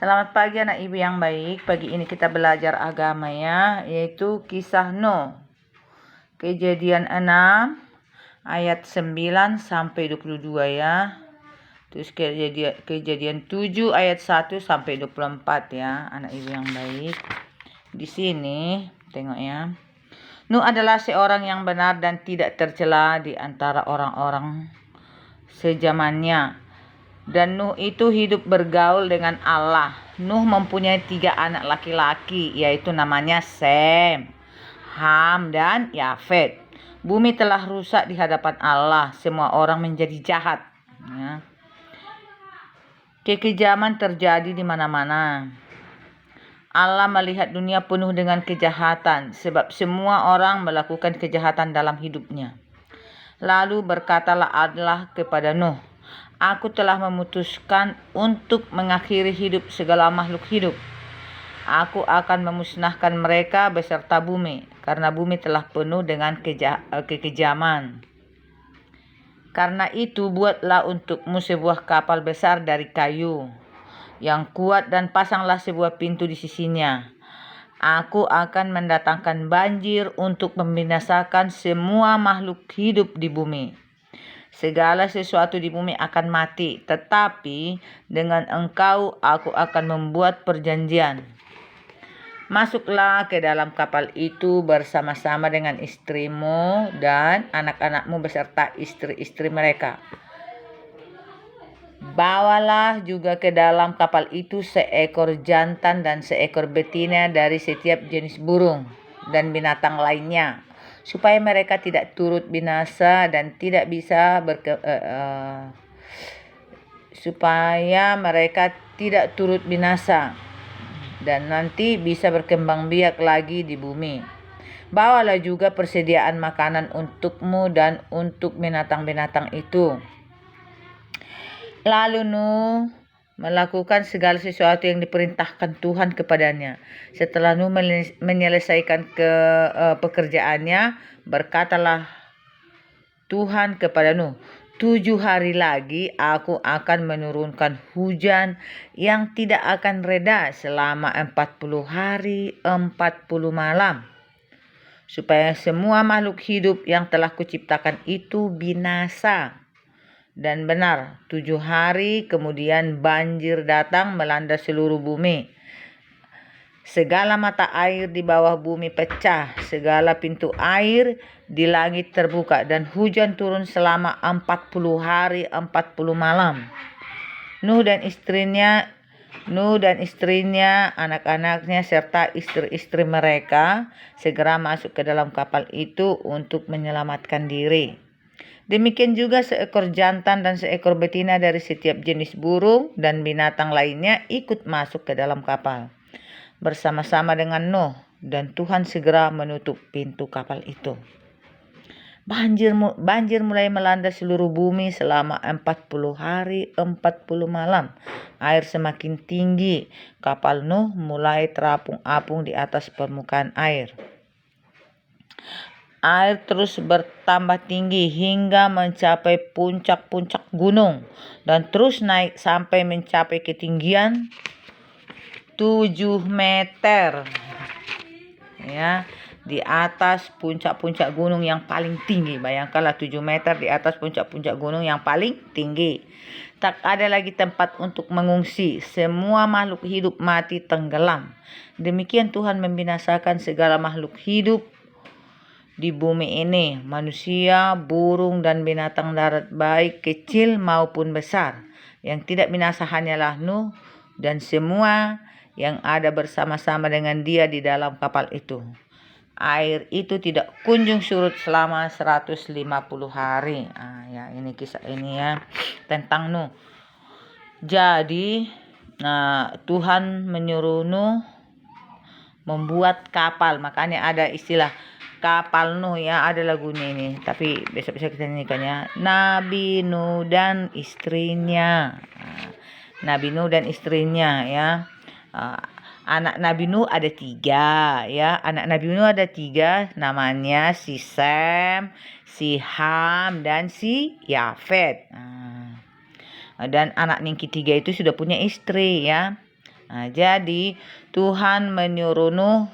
Selamat pagi anak ibu yang baik. Pagi ini kita belajar agama ya, yaitu kisah Nuh. Kejadian 6 ayat 9 sampai 22 ya. Terus kejadian 7 ayat 1 sampai 24 ya, anak ibu yang baik. Di sini tengok ya. Nuh adalah seorang yang benar dan tidak tercela di antara orang-orang sezamannya. Dan Nuh itu hidup bergaul dengan Allah. Nuh mempunyai 3 anak laki-laki, yaitu namanya Sem, Ham, dan Yafet. Bumi telah rusak di hadapan Allah. Semua orang menjadi jahat. Ya. Kekejaman terjadi di mana-mana. Allah melihat dunia penuh dengan kejahatan, sebab semua orang melakukan kejahatan dalam hidupnya. Lalu berkatalah Allah kepada Nuh, Aku telah memutuskan untuk mengakhiri hidup segala makhluk hidup. Aku akan memusnahkan mereka beserta bumi, karena bumi telah penuh dengan kekejaman. Karena itu buatlah untukmu sebuah kapal besar dari kayu yang kuat dan pasanglah sebuah pintu di sisinya. Aku akan mendatangkan banjir untuk membinasakan semua makhluk hidup di bumi. Segala sesuatu di bumi akan mati, tetapi dengan engkau aku akan membuat perjanjian. Masuklah ke dalam kapal itu bersama-sama dengan istrimu dan anak-anakmu beserta istri-istri mereka. Bawalah juga ke dalam kapal itu seekor jantan dan seekor betina dari setiap jenis burung dan binatang lainnya, supaya mereka tidak turut binasa dan tidak bisa dan nanti bisa berkembang biak lagi di bumi. Bawalah juga persediaan makanan untukmu dan untuk binatang-binatang itu. Lalu Nuh melakukan segala sesuatu yang diperintahkan Tuhan kepadanya. Setelah Nuh menyelesaikan pekerjaannya, berkatalah Tuhan kepada Nuh, 7 hari lagi aku akan menurunkan hujan yang tidak akan reda selama 40 hari 40 malam. Supaya semua makhluk hidup yang telah kuciptakan itu binasa. Dan benar, 7 hari kemudian banjir datang melanda seluruh bumi. Segala mata air di bawah bumi pecah, segala pintu air di langit terbuka, dan hujan turun selama 40 hari 40 malam. Nuh dan istrinya, anak-anaknya, serta istri-istri mereka segera masuk ke dalam kapal itu untuk menyelamatkan diri. Demikian juga seekor jantan dan seekor betina dari setiap jenis burung dan binatang lainnya ikut masuk ke dalam kapal bersama-sama dengan Nuh, dan Tuhan segera menutup pintu kapal itu. Banjir mulai melanda seluruh bumi selama 40 hari 40 malam. Air semakin tinggi. Kapal Nuh mulai terapung-apung di atas permukaan air. Air terus bertambah tinggi hingga mencapai puncak-puncak gunung dan terus naik sampai mencapai ketinggian 7 meter. Ya, di atas puncak-puncak gunung yang paling tinggi. Bayangkanlah 7 meter di atas puncak-puncak gunung yang paling tinggi. Tak ada lagi tempat untuk mengungsi. Semua makhluk hidup mati tenggelam. Demikian Tuhan membinasakan segala makhluk hidup di bumi ini, manusia, burung, dan binatang darat, baik kecil maupun besar. Yang tidak binasa hanyalah Nuh dan semua yang ada bersama-sama dengan dia di dalam kapal itu. Air itu tidak kunjung surut selama 150 hari. Ya, ini kisah ini ya tentang Nuh. Jadi Tuhan menyuruh Nuh membuat kapal, makanya ada istilah kapal Nuh ya, ada lagunya ini, tapi besok-besok kita nyanyikan ya. Nabi Nuh dan istrinya. Nabi Nuh dan istrinya ya. Anak Nabi Nuh ada 3 ya. Anak Nabi Nuh ada 3, namanya si Sem, si Ham, dan si Yafet. Dan anak yang ketiga itu sudah punya istri ya. Jadi Tuhan menyuruh Nuh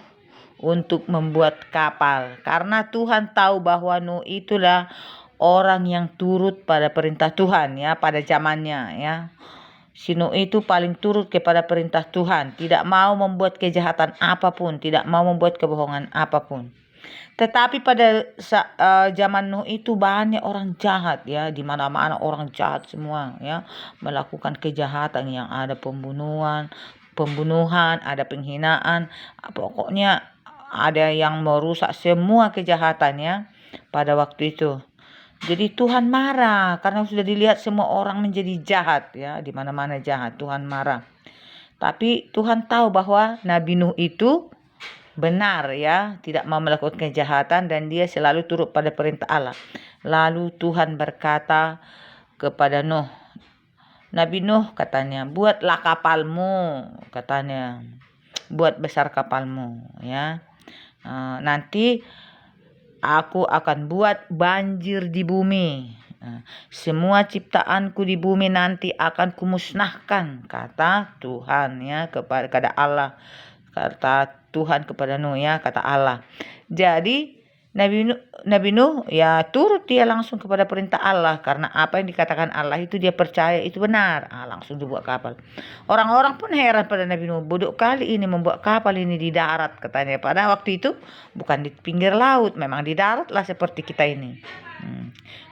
untuk membuat kapal karena Tuhan tahu bahwa Nuh itulah orang yang turut pada perintah Tuhan ya pada zamannya ya. Si Nuh itu paling turut kepada perintah Tuhan, tidak mau membuat kejahatan apapun, tidak mau membuat kebohongan apapun. Tetapi pada zaman Nuh itu banyak orang jahat ya, di mana-mana orang jahat semua ya, melakukan kejahatan yang ada pembunuhan, ada penghinaan, pokoknya ada yang merusak semua kejahatannya pada waktu itu. Jadi Tuhan marah karena sudah dilihat semua orang menjadi jahat ya, di mana-mana jahat, Tuhan marah. Tapi Tuhan tahu bahwa Nabi Nuh itu benar ya, tidak mau melakukan kejahatan dan dia selalu turut pada perintah Allah. Lalu Tuhan berkata kepada Nuh, Nabi Nuh katanya, buatlah kapalmu, katanya, buat besar kapalmu ya. Nanti aku akan buat banjir di bumi. Semua ciptaanku di bumi nanti akan kumusnahkan, kata Tuhan ya kepada Allah. Kata Tuhan kepada Nuh ya, kata Allah. Jadi Nabi Nuh ya turut dia langsung kepada perintah Allah karena apa yang dikatakan Allah itu dia percaya itu benar. Langsung dibuat kapal. Orang-orang pun heran pada Nabi Nuh, bodoh kali ini membuat kapal ini di darat katanya. Pada waktu itu bukan di pinggir laut, memang di darat lah seperti kita ini.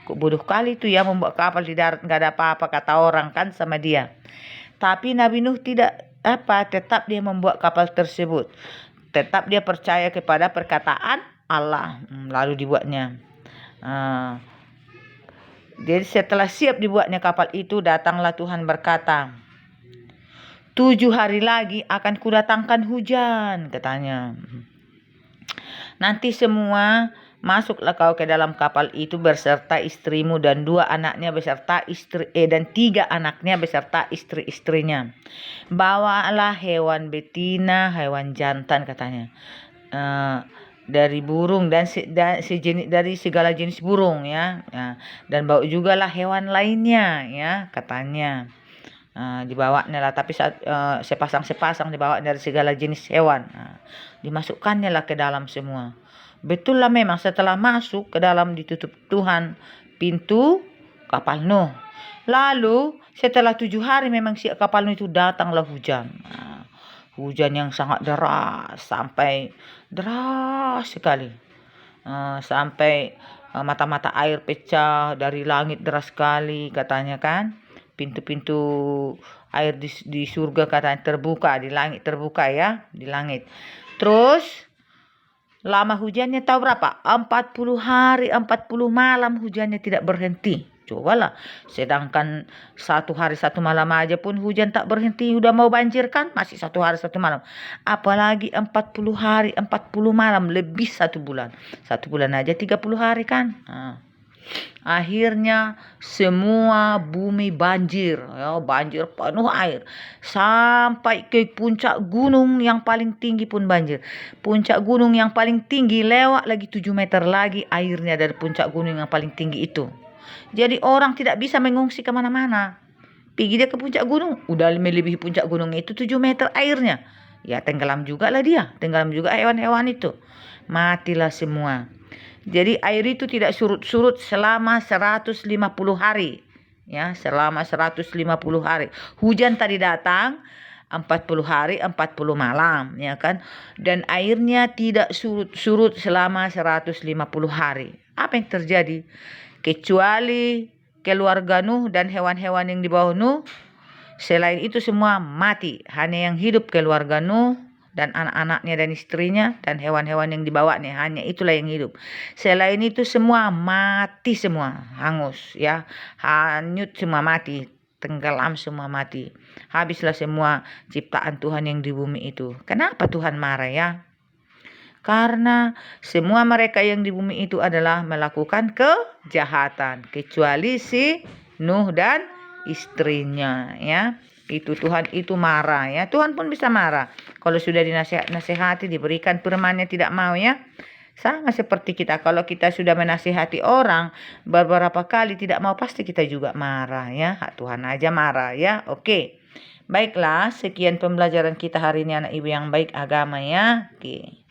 Kok bodoh kali itu ya membuat kapal di darat, nggak ada apa-apa kata orang kan sama dia. Tapi Nabi Nuh tidak tetap dia membuat kapal tersebut. Tetap dia percaya kepada perkataan Allah. Lalu dibuatnya. Jadi setelah siap dibuatnya kapal itu, datanglah Tuhan berkata, 7 hari lagi akan kudatangkan hujan, katanya. Nanti semua masuklah kau ke dalam kapal itu beserta istrimu dan 2 anaknya beserta dan 3 anaknya beserta istri-istrinya. Bawalah hewan betina, hewan jantan katanya. Dari burung dan dari segala jenis burung ya. Dan bawa juga lah hewan lainnya ya katanya. Dibawanya lah, tapi sepasang-sepasang dibawa dari segala jenis hewan. Dimasukkannya lah ke dalam semua. Betul lah memang setelah masuk ke dalam ditutup Tuhan pintu kapal Nuh. Lalu setelah 7 hari memang si kapal Nuh itu datanglah hujan. Hujan yang sangat deras, sampai deras sekali. Sampai mata-mata air pecah dari langit deras sekali katanya kan. Pintu-pintu air di surga katanya terbuka, di langit terbuka ya, di langit. Terus lama hujannya tahu berapa? 40 hari, 40 malam hujannya tidak berhenti. Cobalah, sedangkan 1 hari 1 malam aja pun hujan tak berhenti, udah mau banjir kan? Masih 1 hari 1 malam. Apalagi 40 hari, 40 malam, lebih 1 bulan. 1 bulan aja 30 hari kan? Akhirnya semua bumi banjir ya, banjir penuh air sampai ke puncak gunung yang paling tinggi pun banjir. Puncak gunung yang paling tinggi lewat lagi 7 meter lagi airnya dari puncak gunung yang paling tinggi itu. Jadi orang tidak bisa mengungsi kemana-mana. Pergi dia ke puncak gunung, udah melebihi puncak gunung itu 7 meter airnya. Ya tenggelam juga lah dia, tenggelam juga hewan-hewan itu. Matilah semua. Jadi air itu tidak surut-surut selama 150 hari. Ya, selama 150 hari. Hujan tadi datang 40 hari 40 malam, ya kan? Dan airnya tidak surut-surut selama 150 hari. Apa yang terjadi? Kecuali keluarga Nuh dan hewan-hewan yang di bawah Nuh, selain itu semua mati. Hanya yang hidup keluarga Nuh dan anak-anaknya dan istrinya dan hewan-hewan yang dibawanya, hanya itulah yang hidup. Selain itu semua mati semua, hangus ya, hanyut semua mati, tenggelam semua mati. Habislah semua ciptaan Tuhan yang di bumi itu. Kenapa Tuhan marah ya? Karena semua mereka yang di bumi itu adalah melakukan kejahatan, kecuali si Nuh dan istrinya ya. Itu Tuhan itu marah ya. Tuhan pun bisa marah kalau sudah dinasihati, diberikan firman-Nya tidak mau ya. Sama seperti kita, kalau kita sudah menasihati orang beberapa kali tidak mau, pasti kita juga marah ya. Tuhan aja marah ya. Oke. Baiklah, sekian pembelajaran kita hari ini anak ibu yang baik agama ya. Oke.